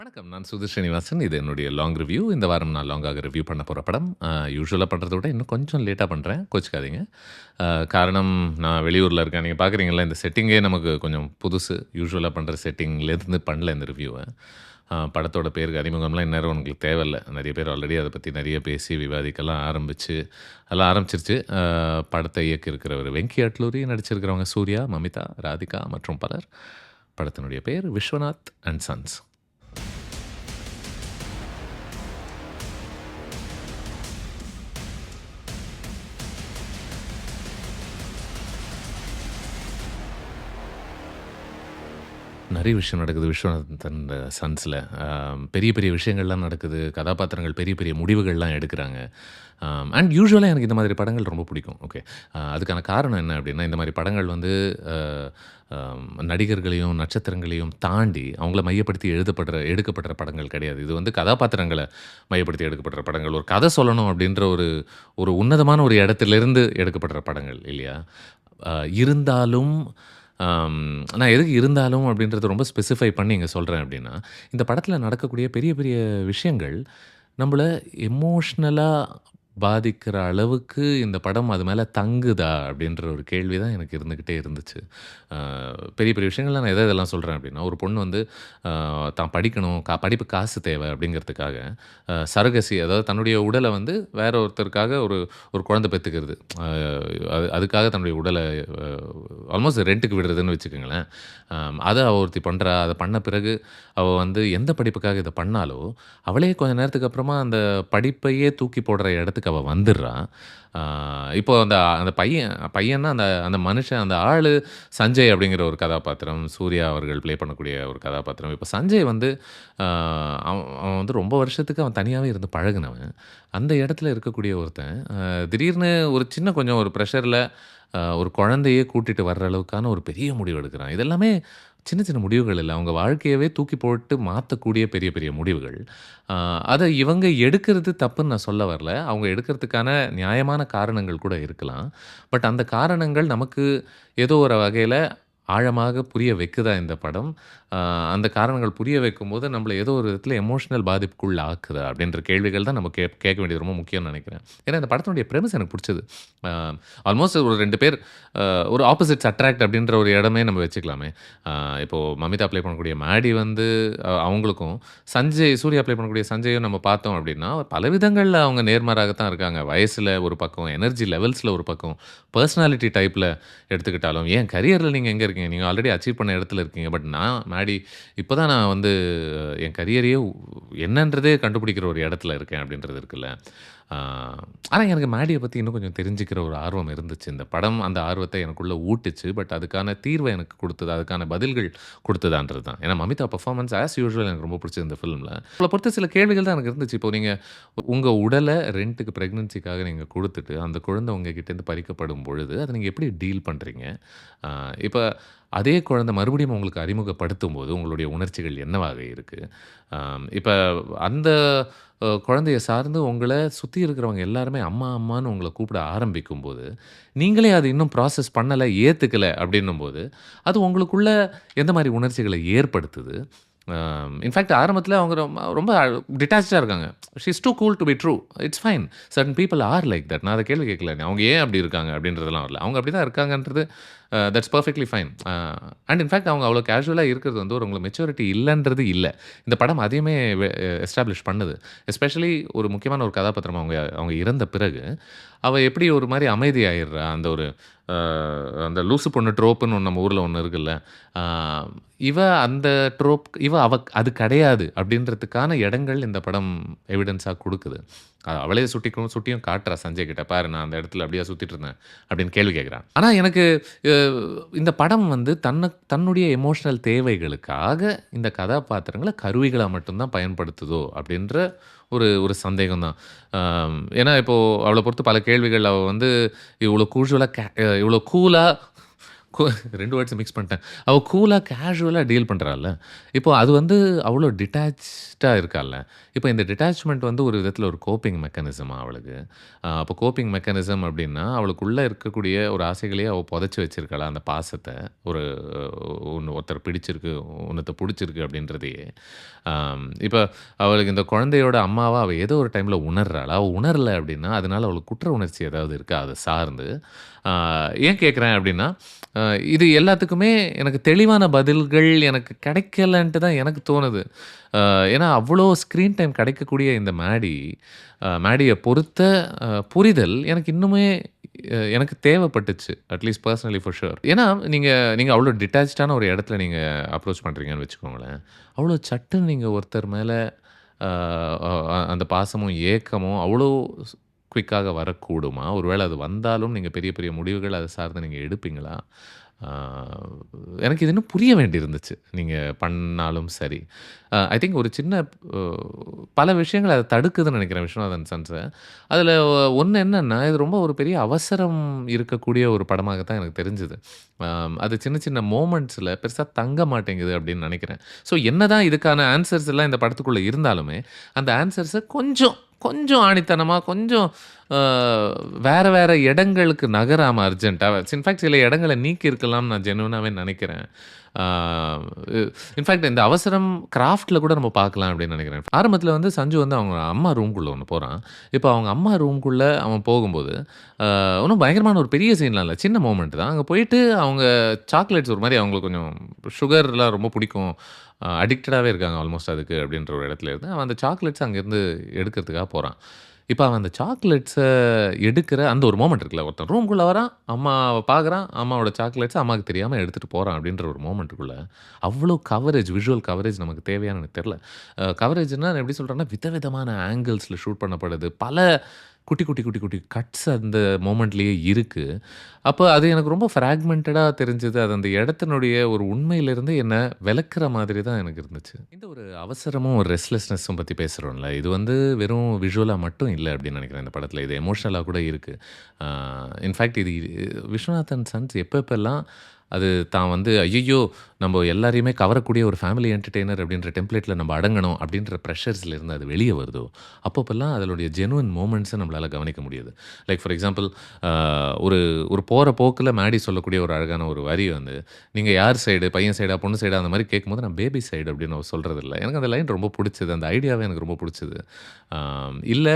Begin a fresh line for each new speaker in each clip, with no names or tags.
வணக்கம். நான் சுதீர் ஸ்ரீனிவாசன். இது என்னுடைய லாங் ரிவ்யூ. இந்த வாரம் நான் லாங்காக ரிவ்யூ பண்ண போற படம். யூசுவலா பண்றத விட இன்னும் கொஞ்சம் லேட்டா பண்றேன். கோச்சுக்காதீங்க. காரணம் நான் வெளியூர்ல இருக்கேன். நீங்க பார்க்குறீங்கல்ல, இந்த செட்டிங்கே நமக்கு கொஞ்சம் புதுசு. யூசுவலா பண்ற செட்டிங்லேருந்து பண்ணல இந்த ரிவ்யூவ. படத்தோட பேருக்கு அறிமுகம்லாம் இந்நேரம் உங்களுக்கு தேவையில்ல. நெறைய பேர் ஆல்ரெடி அத பத்தி நெறைய பேசி விவாதிக்கலாம் எல்லாம் ஆரம்பிச்சிருச்சு. படத்தை இயக்கியிருக்கிறவர் வெங்கி அட்லூரி, நடிச்சிருக்கிறவங்க சூர்யா, மமிதா, ராதிகா மற்றும் பலர். படத்தினுடைய பெயர் விஸ்வநாத் அண்ட் சன்ஸ். நெறைய விஷயம் நடக்குது விஸ்வநாதன் சன்ஸ்ல. பெரிய பெரிய விஷயங்கள்லாம் நடக்குது. கதாபாத்திரங்கள் பெரிய பெரிய முடிவுகள்லாம் எடுக்குறாங்க. அண்ட் யூசுவலா எனக்கு இந்த மாதிரி படங்கள் ரொம்ப பிடிக்கும். ஓகே. அதுக்கான காரணம் என்ன அப்டின்னா, இந்த மாரி படங்கள் வந்து அ நடிகர்களையும், நட்சத்திரங்களையும் தாண்டி அவங்கள மையப்படுத்தி எடுக்கப்படுற படங்கள் கிடையாது. இது வந்து கதாபாத்திரங்கள மையப்படுத்தி எடுக்கப்படுற படங்கள். ஒரு கதை சொல்லணும் அப்டின்ற ஒரு ஒரு உன்னதமான ஒரு இடத்திலிருந்து எடுக்கப்படுற படங்கள் இல்லையா? அ இருந்தாலும் அம் நான் எதுக்கு இருந்தாலும் அப்படின்றத ரொம்ப ஸ்பெசிஃபை பண்ணி இங்க சொல்றேன் அப்படின்னா, இந்த படத்தில நடக்கக்கூடிய பெரிய பெரிய விஷயங்கள் நம்மள எமோஷனலா பாதிக்கிற அளவுக்கு இந்த படம் அது மேல தங்குதா? அப்படின்ற ஒரு கேள்வி தான் எனக்கு இருந்துகிட்டே இருந்துச்சு. அ பெரிய பெரிய விஷயங்கள்ல நான் எதெல்லாம் சொல்றேன் அப்படின்னா, ஒரு பொண்ணு வந்து தான் படிக்கணும், படிப்புக்கு காசு தேவை அப்படிங்கிறதுக்காக, சரகசி அதாவது தன்னுடைய உடல வந்து வேற ஒருத்தருக்காக ஒரு ஒரு குழந்தை பெத்துக்கிறது. அ அதுக்காக தன்னுடைய உடல அ ஆல்மோஸ்ட் ரென்ட்‌க்கு விடுறதுன்னு வச்சுக்கங்களேன். அத அவ ஒருத்தி பண்றா. அத பண்ண பிறகு அவ வந்து எந்த படிப்புக்காக இத பண்ணாளோ, அவளே கொஞ்ச நேரத்துக்கு அப்புறமா அந்த படிப்பையே தூக்கி போடுற இடத்துக்கு அவ வந்துர்றா. ஆ இப்போ அந்த அந்த பையன்னா அந்த அந்த மனுஷன் அந்த ஆளு சஞ்சய் அப்படிங்கிற ஒரு கதாபாத்திரம். சூர்யா அவர்கள் ப்ளே பண்ணக்கூடிய ஒரு கதாபாத்திரம். இப்ப சஞ்சய் வந்து ஆ அவன் அவன் வந்து ரொம்ப வருஷத்துக்கு அவன் தனியாவே இருந்து பழகுனவன். அந்த இடத்துல இருக்கக்கூடிய ஒருத்தன், திடீர்னு ஒரு சின்ன கொஞ்சம் ஒரு பிரஷர்ல ஒரு குழந்தையே கூட்டிட்டு வர்ற அளவுக்கான ஒரு பெரிய முடிவு எடுக்குறான். இதெல்லாமே சின்ன சின்ன முடிவுகள் இல்ல. அவங்க வாழ்க்கையவே தூக்கி போட்டு மாத்தக்கூடிய பெரிய பெரிய முடிவுகள். அ அத இவங்க எடுக்கிறது தப்புன்னு நான் சொல்ல வரல. அவங்க எடுக்கிறதுக்கான நியாயமான காரணங்கள் கூட இருக்கலாம். பட் அந்த காரணங்கள் நமக்கு ஏதோ ஒரு வகையில ஆழமாக புரிய வைக்குதா இந்த படம்? அ அந்த காரணங்கள் புரிய வைக்கும்போது நம்மள ஏதோ ஒரு விதத்தில எமோஷனல் பாதிப்புக்குள்ள ஆக்குதா? அப்படின்ற கேள்விகள் தான் நம்ம கேட்க வேண்டியது ரொம்ப முக்கியம்னு நெனைக்கிறேன். ஏன்னா இந்த படத்தினுடைய பிரமிஸ் எனக்கு புடிச்சது. அ ஆல்மோஸ்ட் ஒரு 2 பேர் ஒரு ஆப்போசிட்ஸ் அட்ராக்ட் அப்படின்ற ஒரு இடமே நம்ம வச்சுக்கலாமே. இப்போ மமிதா ப்ளே பண்ணக்கூடிய மேடி வந்து அவங்களுக்கும், சூர்யா ப்ளே பண்ணக்கூடிய சஞ்சயும் நம்ம பார்த்தோம் அப்படின்னா, பல விதங்கள்ல அவங்க நேர்மாறாகத்தான் இருக்காங்க. வயசுல ஒரு பக்கம், எனர்ஜி லெவல்ஸ்ல ஒரு பக்கம், பெர்சனாலிட்டி டைப்ல எடுத்துக்கிட்டாலும், ஏன் கரியர்ல நீங்க எங்க இருக்கீங்க? நீங்க ஆல்ரெடி அச்சீவ் பண்ண இடத்துல இருக்கீங்க. பட் மேடி இப்ப தான் நான் வந்து என் கரியரையே என்னன்றதே கண்டுபிடிக்கிற ஒரு இடத்துல இருக்கேன் அப்படின்றது இருக்குல்ல. ஆ ஆனா எனக்கு மேடிய பத்தி இன்னும் கொஞ்சம் தெரிஞ்சுக்கிற ஒரு ஆர்வம் இருந்துச்சு. இந்த படம் அந்த ஆர்வத்த எனக்குள்ள ஊட்டுச்சு. பட் அதுக்கான தீர்வ எனக்கு குடுத்தது, அதுக்கான பதில்கள் குடுத்ததான்றது தான். ஏன்னா மமிதா பெர்ஃபார்மன்ஸ் ஆஸ் யூசுவல் எனக்கு ரொம்ப பிடிச்சது இந்த ஃபிலிம்ல. அவள பொறுத்த சில கேள்விகள் தான் எனக்கு இருந்துச்சு. இப்போ நீங்க உங்க உடல ரென்ட்‌க்கு பிரெக்னன்சிக்காக நீங்க குடுத்துட்டு, அந்த குழந்தை உங்ககிட்டேருந்து பறிக்கப்படும் பொழுது, அத நீங்க எப்படி டீல் பண்றீங்க? ஆ இப்ப அதே குழந்தை மறுபடியும் உங்களுக்கு அறிமுகப்படுத்தும்போது, உங்களுடைய உணர்ச்சிகள் என்னவாக இருக்கு? இப்ப அந்த குழந்தைய சார்ந்து உங்கள சுத்தி இருக்கிறவங்க எல்லாருமே அம்மா, அம்மான்னு உங்கள கூப்பிட ஆரம்பிக்கும்போது, நீங்களே அத இன்னும் ப்ராசஸ் பண்ணல, ஏத்துக்கல அப்படின்னும்போது, அது உங்களுக்குள்ள எந்த மாரி உணர்ச்சிகள ஏற்படுத்துது? இன்ஃபாக்ட் ஆரம்பத்தில அவங்க ரொம்ப டிட்டாச்டா இருக்காங்க. She is too cool to be true. It's fine. Certain people are like that. நான் அத கேள்வி கேட்கல. அவங்க ஏன் அப்படி இருக்காங்க அப்படின்றதெல்லாம் வரல. அவங்க அப்படி தான் இருக்காங்கன்றது that's perfectly fine. And in fact அவங்க அவ்வளோ கேஷுவலா இருக்கிறது வந்து ஒரு உங்களுக்கு மெச்சூரிட்டி இல்லன்றது இல்ல. இந்த படம் அதையுமே எஸ்டாப்ளிஷ் பண்ணுது. எஸ்பெஷலி ஒரு முக்கியமான ஒரு கதாபாத்திரம் அவங்க அவங்க இறந்த பிறகு, அவ எப்படி ஒரு மாரி அமைதியாயிர்றா. அந்த ஒரு அ அந்த லூசு பொண்ணு ட்ரோப்புன்னு ஒண்ணு நம்ம ஊர்ல ஒண்ணு இருக்குல்ல. ஆ இவ அந்த அவ அது கிடையாது அப்படின்றதுக்கான இடங்கள் இந்த படம் எவிடன்ஸா குடுக்குது. அவளே சுட்டியும் காட்டுறா சஞ்சய் கிட்ட. "பாரு நான் அந்த இடத்துல அப்படியா சுத்திட்டு இருந்தேன்" அப்படின்னு கேள்வி கேட்கிறா. ஆனா எனக்கு அ இந்த படம் வந்து தன்னுடைய எமோஷனல் தேவைகளுக்காக இந்த கதாபாத்திரங்கள கருவிகளா மட்டும் தான் பயன்படுத்துதோ அப்படின்ற ஒரு ஒரு சந்தேகம் தான். ஏன்னா இப்போ அவள பொறுத்து பல கேள்விகள் அவ வந்து இவ்வளோ கூலா கூ 2 வேர்ட்ஸ மிக்ஸ் பண்ணிட்டேன். அவ கூலா, கேஷுவலா டீல் பண்றால்ல. இப்போ அது வந்து அவ்ளோ டிட்டாச்டா இருக்கால்ல. இப்போ இந்த டிட்டாச்மென்ட் வந்து ஒரு விதத்தில ஒரு கோப்பிங் மெக்கானிசமா அவளுக்கு. அப்போ கோப்பிங் மெக்கானிசம் அப்டின்னா, அவளுக்குள்ள இருக்கக்கூடிய ஒரு ஆசைகளையே அவ புதைச்சு வச்சிருக்காளா, அந்த பாசத்த. ஒரு ஒருத்தர பிடிச்சிருக்கு, உன்னத்த புடிச்சிருக்கு அப்டின்றதையே. இப்ப அவளுக்கு இந்த குழந்தையோட அம்மாவா அவ ஏதோ ஒரு டைம்ல உணர்றாளா? அவ உணரல அப்டின்னா, அதனால அவளுக்கு குற்ற உணர்ச்சி ஏதாவது இருக்கா அத சார்ந்து? ஆ ஏன் கேட்கிறேன் அப்டின்னா, அ இது எல்லாத்துக்குமே எனக்கு தெளிவான பதில்கள் எனக்கு கிடைக்கலன்ட்டு தான் எனக்கு தோணுது. ஏன்னா, அவ்ளோ ஸ்க்ரீன் டைம் கிடைக்கக்கூடிய இந்த மேடிய பொறுத்த புரிதல் எனக்கு இன்னுமே எனக்கு தேவைப்பட்டுச்சு. At least personally for sure. ஏன்னா, நீங்க நீங்க அவ்ளோ டிட்டாச்டான ஒரு இடத்துல நீங்க அப்ரோச் பண்றீங்கன்னு வச்சுக்கோங்களேன். அவ்ளோ சட்டுன்னு நீங்க ஒருத்தர் மேல அ அந்த பாசமும், ஏக்கமும் அவ்ளோ குயிக்காக வரக்கூடுமா? ஒருவேள அது வந்தாலும் நீங்க பெரிய பெரிய முடிவுகள் அத சார்ந்து நீங்க எடுப்பீங்களா? ஆ எனக்கு இது இன்னும் புரிய வேண்டியிருந்துச்சு. நீங்க பண்ணாலும் சரி. ஐ திங்க் ஒரு சின்ன அ பல விஷயங்கள் அத தடுக்குதுன்னு நெனைக்கிறேன் விஸ்வநாதன் சன்ஸ. அதுல ஒண்ணு என்னன்னா, இது ரொம்ப ஒரு பெரிய அவசரம் இருக்கக்கூடிய ஒரு படமாக தான் எனக்கு தெரிஞ்சது. அது சின்ன சின்ன மொமெண்ட்ஸ்ல பெருசா தங்க மாட்டேங்குது அப்படின்னு நெனைக்கிறேன். ஸோ என்னதான் இதுக்கான ஆன்ஸர்ஸ் எல்லாம் இந்த படத்துக்குள்ள இருந்தாலுமே, அந்த ஆன்ஸர்ஸ கொஞ்சம் கொஞ்சம் ஆணித்தனமா, கொஞ்சம் அ வேற வேற இடங்களுக்கு நகராம அர்ஜென்ட்டா இன்ஃபாக்ட் சில இடங்கள நீக்கியிருக்கலாம்னு நான் ஜென்யூனாவே நெனைக்கிறேன். ஆ இன்ஃபாக்ட் இந்த அவசரம் கிராஃப்ட்ல கூட நம்ம பார்க்கலாம் அப்படின்னு நெனைக்கிறேன். ஆரம்பத்தில வந்து சஞ்சு வந்து அவங்க அம்மா ரூம்குள்ள ஒண்ணு போறான். இப்ப அவங்க அம்மா ரூம்குள்ள அவன் போகும்போது, ஒண்ணும் பயங்கரமான ஒரு பெரிய சீன்லாம் இல்ல. சின்ன மொமெண்ட் தான். அங்க போயிட்டு அவங்க சாக்லேட்ஸ் ஒரு மாரி அவங்களுக்கு கொஞ்சம் சுகர்லாம் ரொம்ப பிடிக்கும். அடிக்டடாவே இருக்காங்க ஆல்மோஸ்ட் அதுக்கு அப்படின்ற ஒரு இடத்துல இருந்து, அவன் அந்த சாக்லேட்ஸ அங்கேருந்து எடுக்கிறதுக்காக போறான். இப்ப அவன் அந்த சாக்லேட்ஸ எடுக்கிற அந்த ஒரு மொமெண்ட் இருக்குல்ல, ஒருத்தன் ரூம்குள்ள வரான், அம்மாவ பார்க்குறான், அம்மாவோட சாக்லேட்ஸ அம்மாவுக்கு தெரியாம எடுத்துட்டு போறான் அப்படின்ற ஒரு மொமெண்ட்டுக்குள்ள, அவ்ளோ கவரேஜ், விஷுவல் கவரேஜ் நமக்கு தேவையான்னு எனக்கு தெரியல. கவரேஜ்ன்னா நான் எப்படி சொல்றேன்னா, விதவிதமான ஆங்கிள்ஸ்ல ஷூட் பண்ணப்படுது. பல குட்டி, குட்டி, குட்டி, குட்டி கட்ஸ் அந்த மொமெண்ட்லயே இருக்கு. அப்ப அது எனக்கு ரொம்ப ஃப்ராக்மென்டடா தெரிஞ்சது. அது அந்த இடத்தினுடைய ஒரு உண்மையிலிருந்து என்ன விலக்குற மாதிரி தான் எனக்கு இருந்துச்சு. இந்த ஒரு அவசரமும், ஒரு ரெஸ்ட்லெஸ்னஸும் பத்தி பேசுறோம்ல. இது வந்து வெறும் விஷுவலா மட்டும் இல்ல அப்படின்னு நினைக்கிறேன் இந்த படத்துல. இது எமோஷனலா கூட இருக்கு. ஆ இன்ஃபாக்ட் இது விஸ்வநாதன் சன்ஸ் எப்பெல்லாம் அது தான் வந்து ஐய்யய்யோ! நம்ப எல்லாரையுமே கவரக்கூடிய ஒரு ஃபேமிலி என்டர்டெய்னர் அப்படின்ற டெம்ப்ளேட்ல நம்ம அடங்கணும் அப்படின்ற பிரஷர்ஸ்ல இருந்து அது வெளிய வருதோ, அப்பப்பல்லாம் அதனுடைய ஜெனுயின் மொமெண்ட்ஸ நம்மளால கவனிக்க முடியுது. லைக் ஃபார் எக்ஸாம்பிள் அ ஒரு ஒரு போற போக்குல மேடி சொல்லக்கூடிய ஒரு அழகான ஒரு வரி வந்து, "நீங்க யார் சைடு? பையன் சைடா? பொண்ணு சைடா?" அந்த மாரி கேட்கும்போது, "நான் பேபி சைடு" அப்படின்னு அவ சொல்றதில்ல. எனக்கு அந்த லைன் ரொம்ப புடிச்சது. அந்த ஐடியாவே எனக்கு ரொம்ப புடிச்சது. இல்ல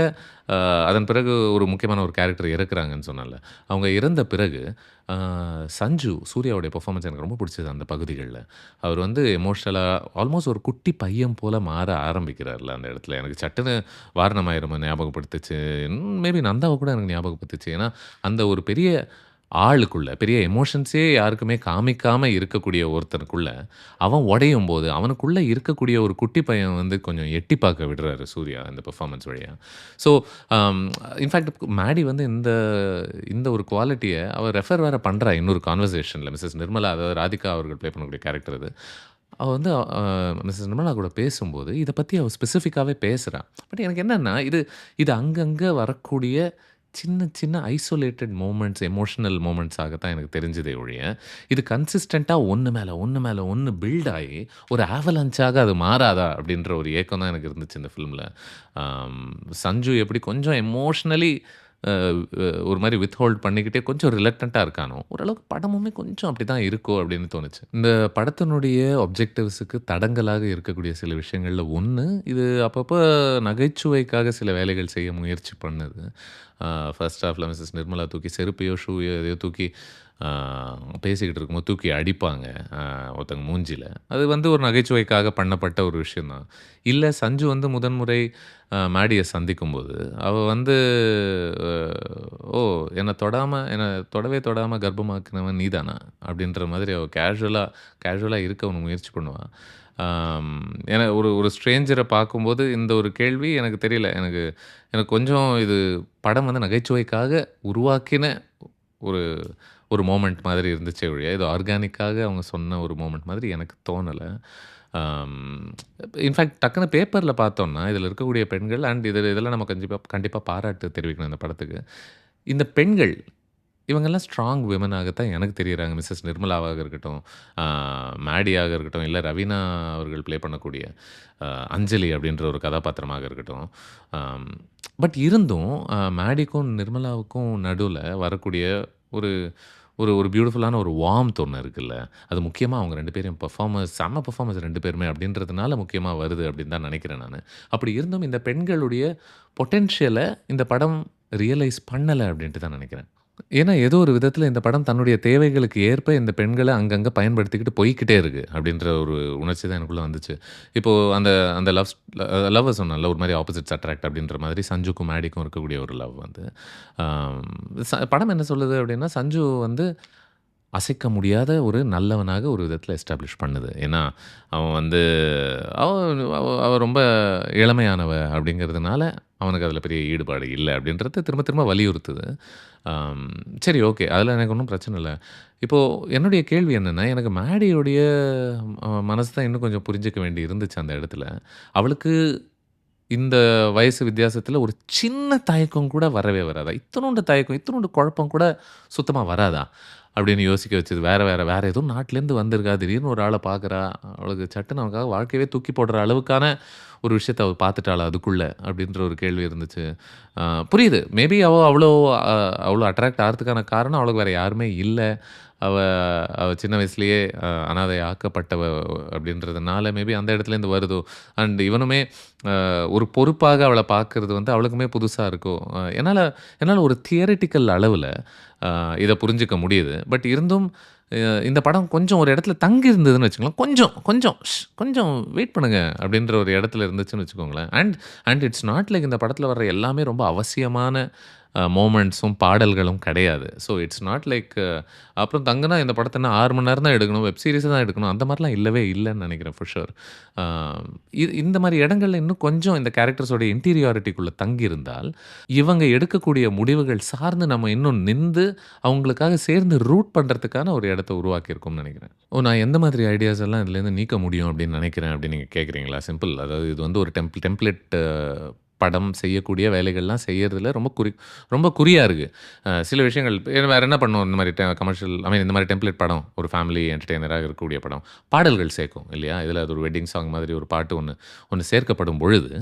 அதன் பிறகு ஒரு முக்கியமான ஒரு கேரக்டர் இறக்குறாங்கன்னு சொன்னேன்ல. அவங்க இறந்த பிறகு அ சஞ்சு, சூர்யாவுடைய பெர்ஃபார்மன்ஸ் எனக்கு ரொம்ப புடிச்சது அந்த பகுதிகள்ல. அவர் வந்து எமோஷனலா ஆல்மோஸ்ட் ஒரு குட்டி பையன் போல மாற ஆரம்பிக்கிறார்ல அந்த இடத்துல. எனக்கு சட்டுன்னு வாரணமாயிரம ஞாபகப்படுத்துச்சு. மேபி நந்தாவ கூட எனக்கு ஞாபகப்படுத்துச்சு. ஏன்னா, அந்த ஒரு பெரிய ஆளுக்குள்ள, பெரிய எமோஷன்ஸே யாருக்குமே காமிக்காம இருக்கக்கூடிய ஒருத்தனுக்குள்ள, அவன் உடையும்போது, அவனுக்குள்ள இருக்கக்கூடிய ஒரு குட்டி பையன் வந்து கொஞ்சம் எட்டி பார்க்க விடுறாரு சூர்யா, இந்த பெர்ஃபார்மன்ஸ் வழியா. ஸோ, அம் இன்ஃபாக்ட் மேடி வந்து இந்த இந்த ஒரு குவாலிட்டிய அவ ரெஃபர் வேற பண்றா இன்னொரு கான்வர்சேஷன்ல. மிஸ்ஸஸ் நிர்மலா, அதாவது ராதிகா அவர்கள் ப்ளே பண்ணக்கூடிய கேரக்டர் அது. அவ வந்து மிஸ்ஸஸ் நிர்மலா கூட பேசும்போது, இத பத்தி அவ ஸ்பெசிஃபிக்காவே பேசுறா. பட் எனக்கு என்னன்னா, இது இது அங்கங்க வரக்கூடிய சின்ன சின்ன ஐசோலேட்டட் மொமெண்ட்ஸ், எமோஷனல் மொமெண்ட்ஸாக தான் எனக்கு தெரிஞ்சதே ஒழிய, இது கன்சிஸ்டன்ட்டா ஒண்ணு மேல ஒண்ணு மேல ஒண்ணு பில்ட் ஆயி, ஒரு அவலான்ச்சாக அது மாறாதா? அப்படின்ற ஒரு ஏக்கம் தான் எனக்கு இருந்துச்சு இந்த ஃபிலிம்ல. ஆம் சஞ்சு எப்படி கொஞ்சம் எமோஷனலி அ ஒரு மாரி வித்ஹோல்ட் பண்ணிக்கிட்டே கொஞ்சம் ரிலக்டன்ட்டா இருக்கானோ, ஓரளவுக்கு படமுமே கொஞ்சம் அப்படிதான் இருக்கோ அப்படின்னு தோணுச்சு. இந்த படத்தினுடைய ஆப்ஜெக்டிவ்ஸ்க்கு தடங்கலாக இருக்கக்கூடிய சில விஷயங்கள்ல ஒண்ணு, இது அப்பப்ப நகைச்சுவைக்காக சில வேலைகள் செய்ய முயற்சி பண்ணுது. ஃபர்ஸ்ட் ஹாஃப்ல மிஸ்ஸஸ் நிர்மலா தூக்கி செருப்பையோ, ஷூயோ எதையோ தூக்கி அ பேசிக்கிட்டு இருக்கும்போது தூக்கி அடிப்பாங்க. ஒருத்தங்க மூஞ்சில. அது வந்து ஒரு நகைச்சுவைக்காக பண்ணப்பட்ட ஒரு விஷயம் தான். இல்ல சஞ்சு வந்து முதன்முறை மேடிய சந்திக்கும்போது, அவ வந்து அ "ஓ! என்ன தொடவே தொடாம கர்ப்பமாக்குனவன் நீதானா?" அப்படின்ற மாதிரி அவ கேஷுவலா இருக்க முயற்சி பண்ணுவா. ஆம் ஏன்னா ஒரு ஒரு ஸ்ட்ரேஞ்சர பார்க்கும்போது இந்த ஒரு கேள்வி எனக்கு தெரியல. எனக்கு எனக்கு கொஞ்சம் இது படம் வந்து நகைச்சுவைக்காக உருவாக்கின ஒரு ஒரு மொமெண்ட் மாதிரி இருந்துச்சே ஒழிய, இது ஆர்கானிக்காக அவங்க சொன்ன ஒரு மொமெண்ட் மாதிரி எனக்கு தோணல. ஆம் இன்ஃபாக்ட் டக்குனு பேப்பர்ல பார்த்தோம்னா, இதில இருக்கக்கூடிய பெண்கள் அண்ட் இதெல்லாம் நம்ம கண்டிப்பா கண்டிப்பா பாராட்டு தெரிவிக்கணும் இந்த படத்துக்கு. இந்த பெண்கள் இவங்கெல்லாம் ஸ்ட்ராங் விமனாகத்தான் எனக்கு தெரியிறாங்க. மிஸ்ஸஸ் நிர்மலாவாக இருக்கட்டும், ஆ மேடியாக இருக்கட்டும், இல்ல ரவீனா அவர்கள் ப்ளே பண்ணக்கூடிய அ அஞ்சலி அப்படின்ற ஒரு கதாபாத்திரமாக இருக்கட்டும். ஆம் பட் இருந்தும் மேடிக்கும், நிர்மலாவுக்கும் நடுவுல வரக்கூடிய ஒரு ஒரு ஒரு பியூட்டிஃபுல்லான ஒரு வார்ம்த் ஒண்ணு இருக்குல்ல. அது முக்கியமா அவங்க 2 பேரும் செம்ம பெர்ஃபார்மர்ஸ் 2 பேருமே அப்படின்றதுனால முக்கியமா வருது அப்படின்னு தான் நெனைக்கிறேன் நானு. அப்படி இருந்தும் இந்த பெண்களுடைய பொட்டன்ஷியல இந்த படம் ரியலைஸ் பண்ணல அப்படின்ட்டு தான் நெனைக்கிறேன். ஏன்னா, ஏதோ ஒரு விதத்தில இந்த படம் தன்னுடைய தேவைகளுக்கு ஏற்ப இந்த பெண்கள அங்கங்க பயன்படுத்திக்கிட்டு போய்க்கிட்டே இருக்கு. அப்படின்ற ஒரு உணர்ச்சி தான் எனக்குள்ள வந்துச்சு. இப்போ அந்த அந்த லவ்வ சொன்னேன்ல, ஒரு மாரி ஆப்போசிட்ஸ் அட்ராக்ட் அப்படின்ற மாதிரி சஞ்சுக்கும், மேடிக்கும் இருக்கக்கூடிய ஒரு லவ் வந்து. ஆம் படம் என்ன சொல்லுது அப்படின்னா, சஞ்சு வந்து அசைக்க முடியாத ஒரு நல்லவனாக ஒரு விதத்தில எஸ்டாப்ளிஷ் பண்ணுது. ஏன்னா, அவன் வந்து அவ அவ அவ ரொம்ப இளமையானவ அப்படிங்கிறதுனால, அவனுக்கு அதில பெரிய ஈடுபாடு இல்ல அப்படின்றத திரும்ப திரும்ப வலியுறுத்துது. ஆம் சரி ஓகே. அதில எனக்கு ஒண்ணும் பிரச்சனை இல்ல. இப்போ என்னுடைய கேள்வி என்னன்னா, எனக்கு மேடியோடைய மனசு தான் இன்னும் கொஞ்சம் புரிஞ்சுக்க வேண்டி இருந்துச்சு அந்த இடத்துல. அவளுக்கு இந்த வயசு வித்தியாசத்தில ஒரு சின்ன தயக்கம் கூட வரவே வராதா? இத்துணூண்டு தயக்கம், இத்துணூண்டு குழப்பம் கூட சுத்தமா வராதா? அப்படின்னு யோசிக்க வச்சது. வேற ஏதோ நாட்டிலேருந்து வந்திருக்கா. திடீர்னு ஒரு ஆள பார்க்குறா. அவளுக்கு சட்டுன்னு அவளுக்காக வாழ்க்கையவே தூக்கி போடுற அளவுக்கான ஒரு விஷயத்த அவ பார்த்துட்டாளா அதுக்குள்ள? அப்படின்ற ஒரு கேள்வி இருந்துச்சு. அ புரியுது. மேபி அவ்ளோ அட்ராக்ட் ஆறதுக்கான காரணம் அவளுக்கு வேற யாருமே இல்ல. அவ அவ சின்ன வயசுலயே அனாதை ஆக்கப்பட்டவ அப்படின்றதுனால மேபி அந்த இடத்துலேருந்து வருதோ! அண்ட் இவனுமே ஒரு பொறுப்பாக அவள பார்க்கறது வந்து அவளுக்குமே புதுசா இருக்கும். என்னால என்னால ஒரு தியரிட்டிக்கல் அளவுல அ இத புரிஞ்சுக்க முடியுது. பட் இருந்தும் அ இந்த படம் கொஞ்சம் ஒரு இடத்துல தங்கி இருந்ததுன்னு வச்சுக்கோங்களேன். கொஞ்சம் கொஞ்சம் கொஞ்சம் வெயிட் பண்ணுங்க அப்படின்ற ஒரு இடத்துல இருந்துச்சுன்னு வச்சுக்கோங்களேன். And and it's not like இந்த படத்துல வர்ற எல்லாமே ரொம்ப அவசியமான மொமெண்ட்ஸும், பாடல்களும் கிடையாது. ஸோ இட்ஸ் நாட் லைக் அப்புறம் தங்குனா இந்த படத்த என்ன 6 மணி நேரம் தான் எடுக்கணும். வெப் சீரிஸா தான் எடுக்கணும். அந்த மாரிலாம் இல்லவே இல்லன்னு நெனைக்கிறேன் ஃபார் ஷூர். ஆ இந்த மாரி இடங்கள்ல இன்னும் கொஞ்சம் இந்த கேரக்டர்ஸோட இன்டீரியாரிட்டிக்குள்ள தங்கியிருந்தால், இவங்க எடுக்கக்கூடிய முடிவுகள் சார்ந்து நம்ம இன்னும் நிந்து, அவங்களுக்காக சேர்ந்து ரூட் பண்றதுக்கான ஒரு இடத்த உருவாக்கியிருக்கும்னு நெனைக்கிறேன். நான் எந்த மாதிரி ஐடியாஸ் எல்லாம் இதுலேருந்து நீக்க முடியும் அப்படின்னு நெனைக்கிறேன் அப்படின்னு நீங்க கேட்குறீங்களா? சிம்பிள். அதாவது இது வந்து ஒரு டெம்ப்ளேட் படம் செய்யக்கூடிய வேலைகள்லாம் செய்யறதுல ரொம்ப குறியா இருக்கு. சில விஷயங்கள் வேற என்ன பண்ணும் இந்த மாரி கமர்ஷியல் இந்த மாரி டெம்ப்ளேட் படம், ஒரு ஃபேமிலி என்டர்டெய்னரா இருக்கக்கூடிய படம். பாடல்கள் சேர்க்கும் இல்லையா? இதில அது ஒரு வெட்டிங் சாங் மாதிரி ஒரு பாட்டு ஒண்ணு சேர்க்கப்படும் பொழுது,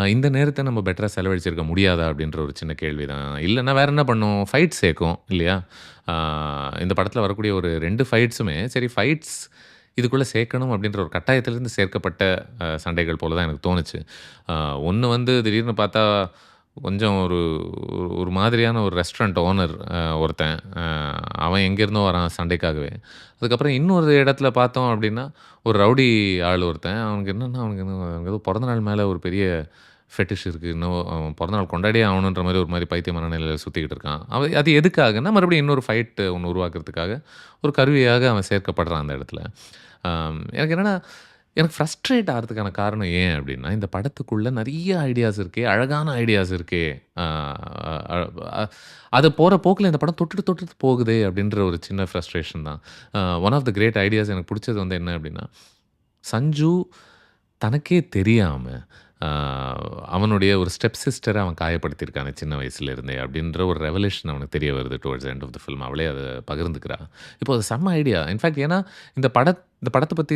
இந்த நேரத்த நம்ம பெட்டரா செலவழிச்சிருக்க முடியாதா? அப்படின்ற ஒரு சின்ன கேள்வி தான். இல்லன்னா வேற என்ன பண்ணும்? ஃபைட் சேர்க்கும் இல்லையா? ஆ இந்த படத்தில வரக்கூடிய ஒரு 2 ஃபைட்ஸுமே சரி ஃபைட்ஸ் இதுக்குள்ள சேர்க்கணும் அப்படின்ற ஒரு கட்டாயத்திலிருந்து சேர்க்கப்பட்ட சண்டைகள் போல தான் எனக்கு தோணுச்சு. ஒண்ணு வந்து திடீர்னு பார்த்தா, கொஞ்சம் ஒரு ஒரு மாதிரியான ஒரு ரெஸ்டாரண்ட் ஓனர் ஒருத்தன். அவன் எங்கேருந்தோ வரான் சண்டைக்காகவே. அதுக்கப்புறம் இன்னொரு இடத்துல பார்த்தோம் அப்படின்னா, ஒரு ரவுடி ஆள் ஒருத்தன். அவனுக்கு ஏதோ பிறந்த நாள் மேல ஒரு பெரிய ஃபெட்டிஷ் இருக்கு. இன்னும் அவன் பிறந்த நாள் கொண்டாடியே ஆகணுன்ற மாரி ஒரு மாரி பைத்திய மனநிலையில சுத்திக்கிட்டு இருக்கான். அது எதுக்காகன்னா, மறுபடியும் இன்னொரு ஃபைட் ஒண்ணு உருவாக்குறதுக்காக, ஒரு கருவியாக அவன் சேர்க்கப்படுறான் அந்த இடத்துல. எனக்கு என்னன்னா, எனக்கு ஃப்ரஸ்ட்ரேட் ஆறதுக்கான காரணம் ஏன் அப்டின்னா, இந்த படத்துக்குள்ள நெறைய ஐடியாஸ் இருக்கே! அழகான ஐடியாஸ் இருக்கே! அ அ அ அது போற போக்குல இந்த படம் தொட்டுட்டு, தொட்டுட்டு போகுதே! அப்டின்ற ஒரு சின்ன ஃப்ரஸ்ட்ரேஷன் தான். One of the great ideas எனக்கு புடிச்சது வந்து என்ன அப்டின்னா, சஞ்சு தனக்கே தெரியாம, அ அவனுடைய ஒரு ஸ்டெப் சிஸ்டர அவன் காயப்படுத்தியிருக்கானே சின்ன வயசுல இருந்தே அப்டின்ற ஒரு ரெவலேஷன் அவனுக்கு தெரிய வருது towards the end of the film. அவளே அத பகிர்ந்துக்கிறா. இப்போ அது செம்ம ஐடியா. இன்ஃபாக்ட் ஏன்னா, இந்த படத்த பத்தி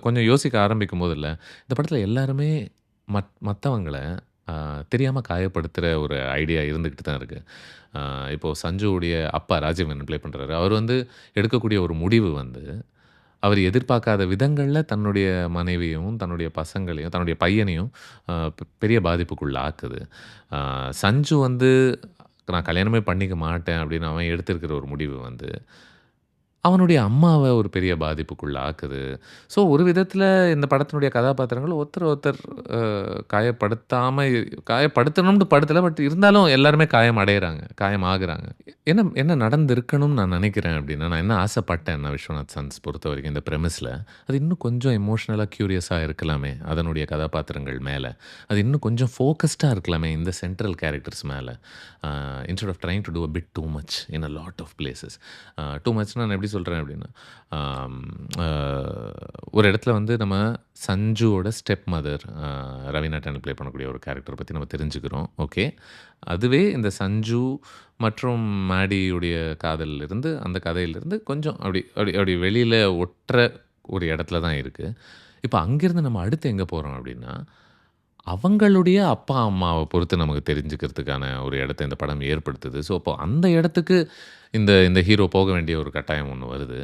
கொஞ்சம் யோசிக்க ஆரம்பிக்கும்போதுல்ல, இந்த படத்துல எல்லாருமே மத்தவங்கள தெரியாம காயப்படுத்துற ஒரு ஐடியா இருந்துகிட்டு தான் இருக்கு. அ இப்போ சஞ்சுவுடைய அப்பா ராஜீவ் மேனன் ப்ளே பண்றாரு. அவர் வந்து எடுக்கக்கூடிய ஒரு முடிவு வந்து, அவர் எதிர்பார்க்காத விதங்கள்ல தன்னுடைய மனைவியும், தன்னுடைய பசங்களையும், தன்னுடைய பையனையும் பெரிய பாதிப்புக்குள்ள ஆக்குது. அ சஞ்சு வந்து நான் கல்யாணமே பண்ணிக்க மாட்டேன் அப்படின்னு அவன் எடுத்திருக்கிற ஒரு முடிவு வந்து அவனுடைய அம்மாவ ஒரு பெரிய பாதிப்புக்குள்ள ஆக்குது. ஸோ, ஒரு விதத்தில இந்த படத்தினுடைய கதாபாத்திரங்கள் ஒருத்தர் அ காயப்படுத்தாம காயப்படுத்தணும்னு படுத்தல. பட் இருந்தாலும் எல்லாருமே காயம் அடையறாங்க. காயம் ஆகுறாங்க. என்ன என்ன நடந்திருக்கணும்னு நான் நினைக்கிறேன் அப்டின்னா, நான் என்ன ஆசைப்பட்டேன்னா விஸ்வநாத் சன்ஸ் பொறுத்தவரைக்கும் இந்த ப்ரெமிஸ்ல, அது இன்னும் கொஞ்சம் எமோஷனலா கியூரியஸா இருக்கலாமே! அதனுடைய கதாபாத்திரங்கள் மேல. அது இன்னும் கொஞ்சம் ஃபோகஸ்டா இருக்கலாமே இந்த சென்ட்ரல் கேரக்டர்ஸ் மேல. Instead of trying to to a bit too much in a lot of places. Too மச்னா நான் எப்படி சொல்றேன் அப்டின்னா, ஆம் அ ஒரு இடத்துல வந்து நம்ம சஞ்சுவோட step mother Raveena Tandon play பண்ணக்கூடிய ஒரு கேரக்டர பத்தி நம்ம தெரிஞ்சுக்கிறோம். ஓகே. அதுவே இந்த சஞ்சு மற்றும் மேடியுடைய காதல்லிருந்து, அந்த கதையிலிருந்து கொஞ்சம் அப்டி அப்டி அப்டி வெளியில ஒட்டுற ஒரு இடத்துல தான் இருக்கு. இப்ப அங்கேருந்து நம்ம அடுத்து எங்க போறோம் அப்டின்னா, அவங்களுடைய அப்பா, அம்மாவ பொறுத்து நமக்கு தெரிஞ்சுக்கிறதுக்கான ஒரு இடத்த இந்த படம் ஏற்படுத்துது. ஸோ, அப்போ அந்த இடத்துக்கு இந்த இந்த ஹீரோ போக வேண்டிய ஒரு கட்டாயம் ஒண்ணு வருது.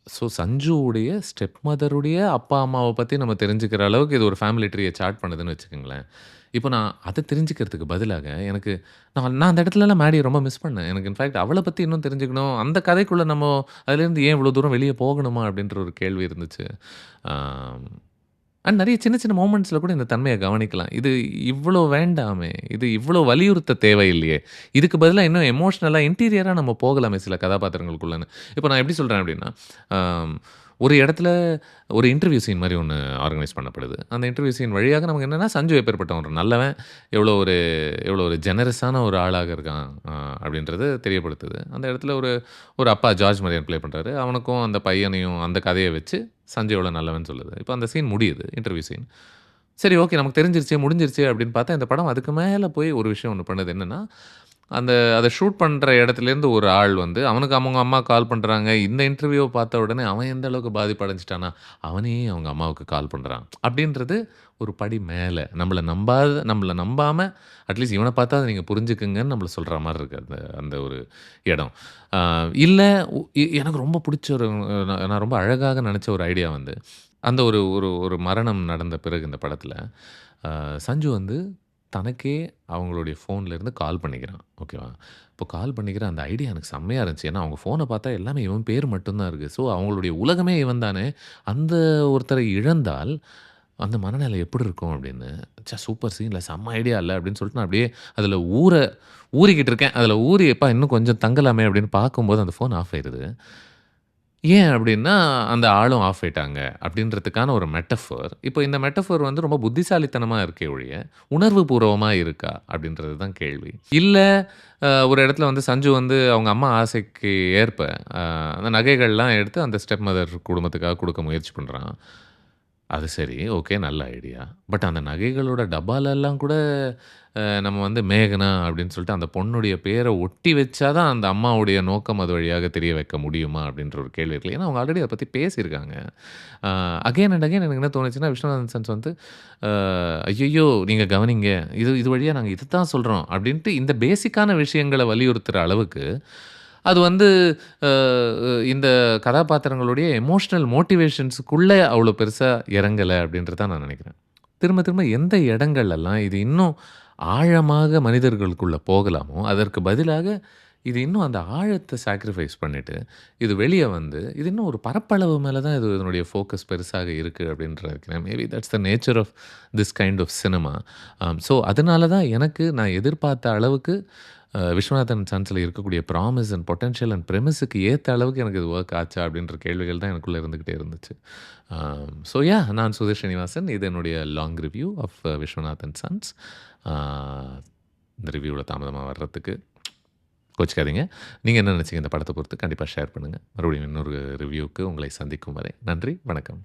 ஸோ, சஞ்சுவுடைய ஸ்டெப் மதருடைய அப்பா, அம்மாவ பத்தி நம்ம தெரிஞ்சுக்கிற அளவுக்கு இது ஒரு ஃபேமிலி ட்ரீய சார்ட் பண்ணுதுன்னு வச்சுக்கங்களேன். இப்போ நான் அத தெரிஞ்சுக்கிறதுக்கு பதிலாக எனக்கு நான் நான் அந்த இடத்துலலாம் மேடிய ரொம்ப மிஸ் பண்ணேன். எனக்கு இன்ஃபாக்ட் அவள பத்தி இன்னும் தெரிஞ்சுக்கணும். அந்த கதைக்குள்ள நம்ம அதுலேருந்து ஏன் இவ்வளோ தூரம் வெளிய போகணுமா? அப்படின்ற ஒரு கேள்வி இருந்துச்சு. ஆம். அண்ட் நெறைய சின்ன சின்ன மொமெண்ட்ஸ்ல கூட இந்த தன்மைய கவனிக்கலாம். இது இவ்ளோ வேண்டாமே! இது இவ்ளோ வலியுறுத்த தேவையில்லையே! இதுக்கு பதிலா இன்னும் எமோஷனலா, இன்டீரியரா நம்ம போகலாமே சில கதாபாத்திரங்களுக்குள்ளன்னு. இப்ப நான் எப்படி சொல்றேன் அப்டின்னா, அம் ஒரு இடத்துல ஒரு இன்டர்வியூ சீன் மாரி ஒண்ணு ஆர்கனைஸ் பண்ணப்படுது. அந்த இன்டர்வியூ சீன் வழியாக நமக்கு என்னன்னா, சஞ்சு எப்பேர்ப்பட்டவன் ஒரு நல்லவன், எவ்வளோ ஒரு எவ்வளோ ஒரு ஜெனரஸான ஒரு ஆளாக இருக்கான் அப்படின்றது தெரியப்படுத்துது. அந்த இடத்துல ஒரு ஒரு அப்பா ஜார்ஜ் மரியான் ப்ளே பண்றாரு. அவனுக்கும் அந்த பையனையும் அந்த கதைய வச்சு சஞ்சய் எவ்வளோ நல்லவன்னு சொல்லுது. இப்ப அந்த சீன் முடியுது. Interview scene. சரி ஓகே நமக்கு தெரிஞ்சிருச்சு, முடிஞ்சிருச்சு அப்படின்னு பார்த்தா, இந்த படம் அதுக்கு மேல போய் ஒரு விஷயம் ஒண்ணு பண்ணுது. என்னன்னா, அந்த அத ஷூட் பண்ற இடத்துலேருந்து ஒரு ஆள் வந்து, அவனுக்கு அவங்க அம்மா கால் பண்றாங்க. இந்த இன்டர்வியூவ பார்த்த உடனே அவன் எந்த அளவுக்கு பாதிப்பு அடைஞ்சுட்டான்னா, அவனே அவங்க அம்மாவுக்கு கால் பண்றான். அப்படின்றது ஒரு படி மேல. நம்மள நம்பாம அட்லீஸ்ட் இவன பார்த்தாவது நீங்க புரிஞ்சுக்குங்கன்னு நம்மள சொல்ற மாரி இருக்கு. அந்த அந்த ஒரு இடம். ஆ இல்ல எனக்கு ரொம்ப புடிச்ச ஒரு நான் ரொம்ப அழகாக நெனச்ச ஒரு ஐடியா வந்து, அந்த ஒரு ஒரு ஒரு மரணம் நடந்த பிறகு இந்த படத்துல, சஞ்சு வந்து தனக்கே அவங்களுடைய ஃபோன்லேருந்து கால் பண்ணிக்கிறான். ஓகேவா? இப்போ கால் பண்ணிக்கிற அந்த ஐடியா எனக்கு செம்மையா இருந்துச்சு. ஏன்னா, அவங்க ஃபோன பார்த்தா எல்லாமே இவன் பேர் மட்டும் தான் இருக்கு. ஸோ, அவங்களுடைய உலகமே இவன் தானே! அந்த ஒருத்தரை இழந்தால், அந்த மனநிலை எப்படி இருக்கும் அப்படின்னு. சூப்பர் சீன்ல செம்ம ஐடியா இல்ல அப்படின்னு சொல்லிட்டு நான் அப்படியே அதில ஊறிக்கிட்டு இருக்கேன். அதில ஊறி எப்பா இன்னும் கொஞ்சம் தங்கலாமே அப்படின்னு பார்க்கும்போது அந்த ஃபோன் ஆஃப் ஆயிருது. ஏன் அப்டின்னா, அந்த ஆளும் ஆஃப் ஆயிட்டாங்க அப்டின்றதுக்கான ஒரு மெட்டஃபர். இப்போ இந்த மெட்டஃபர் வந்து ரொம்ப புத்திசாலித்தனமா இருக்கே ஒழிய, உணர்வு பூர்வமா இருக்கா? அப்டின்றது தான் கேள்வி. இல்ல ஒரு இடத்துல வந்து சஞ்சு வந்து அவங்க அம்மா ஆசைக்கு ஏற்ப, அ அந்த நகைகள்லாம் எடுத்து அந்த ஸ்டெப் மதர் குடும்பத்துக்காக குடுக்க முயற்சி பண்றான். அது சரி. ஓகே. நல்ல ஐடியா. பட் அந்த நகைகளோட டப்பாலெல்லாம் கூட நம்ம வந்து மேகனா அப்படின்னு சொல்லிட்டு அந்த பொண்ணுடைய பேர ஒட்டி வச்சா தான் அந்த அம்மாவுடைய நோக்கம் அது வழியாக தெரிய வைக்க முடியுமா? அப்படின்ற ஒரு கேள்வி இருக்கு. ஏன்னா, அவங்க ஆல்ரெடி அத பத்தி பேசியிருக்காங்க. அ அகைன் அண்ட் அகைன் எனக்கு என்ன தோணுச்சுன்னா, விஸ்வநாதன் சன்ஸ் வந்து ஐய்யய்யோ! நீங்க கவனிங்க. இது இது வழியா நாங்க இதத்தான் சொல்றோம். அப்படின்ட்டு இந்த பேசிக்கான விஷயங்கள வலியுறுத்துற அளவுக்கு, அது வந்து அ இந்த கதாபாத்திரங்களுடைய எமோஷனல் மோட்டிவேஷன்ஸ்க்குள்ள அவ்வளோ பெருசா இறங்கல அப்படின்றது தான் நான் நினைக்கிறேன். திரும்ப திரும்ப எந்த இடங்கள்லலாம் இது இன்னும் ஆழமாக மனிதர்களுக்குள்ள போகலாமோ, அதற்கு பதிலாக இது இன்னும் அந்த ஆழத்த சாக்ரிஃபைஸ் பண்ணிட்டு, இது வெளிய வந்து, இது இன்னும் ஒரு பரப்பளவு மேல தான் இதனுடைய ஃபோக்கஸ் பெருசாக இருக்கு அப்படின்னு நினைக்கிறேன். Maybe that's the nature of this kind of cinema. So அதனால தான் எனக்கு நான் எதிர்பார்த்த அளவுக்கு விஸ்வநாதன் சன்ஸ்ல இருக்கக்கூடிய ப்ராமிஸ் அண்ட் பொட்டன்ஷியல் அண்ட் ப்ரெமிஸுக்கு ஏத்த அளவுக்கு எனக்கு இது வொர்க் ஆச்சா? அப்படின்ற கேள்விகள் தான் எனக்குள்ள இருந்துகிட்டே இருந்துச்சு. ஸோ நான் சுதீர் ஸ்ரீனிவாசன். இது என்னுடைய long review of Viswanathan sons. ஆ இந்த ரிவ்யூல தாமதமா வர்றதுக்கு கோச்சிக்காதீங்க. நீங்க என்ன நினைச்சீங்க இந்த படத்த பொறுத்து கண்டிப்பா ஷேர் பண்ணுங்க. மறுபடியும் இன்னொரு ரிவ்யூக்கு உங்களை சந்திக்கும் வரை நன்றி, வணக்கம்.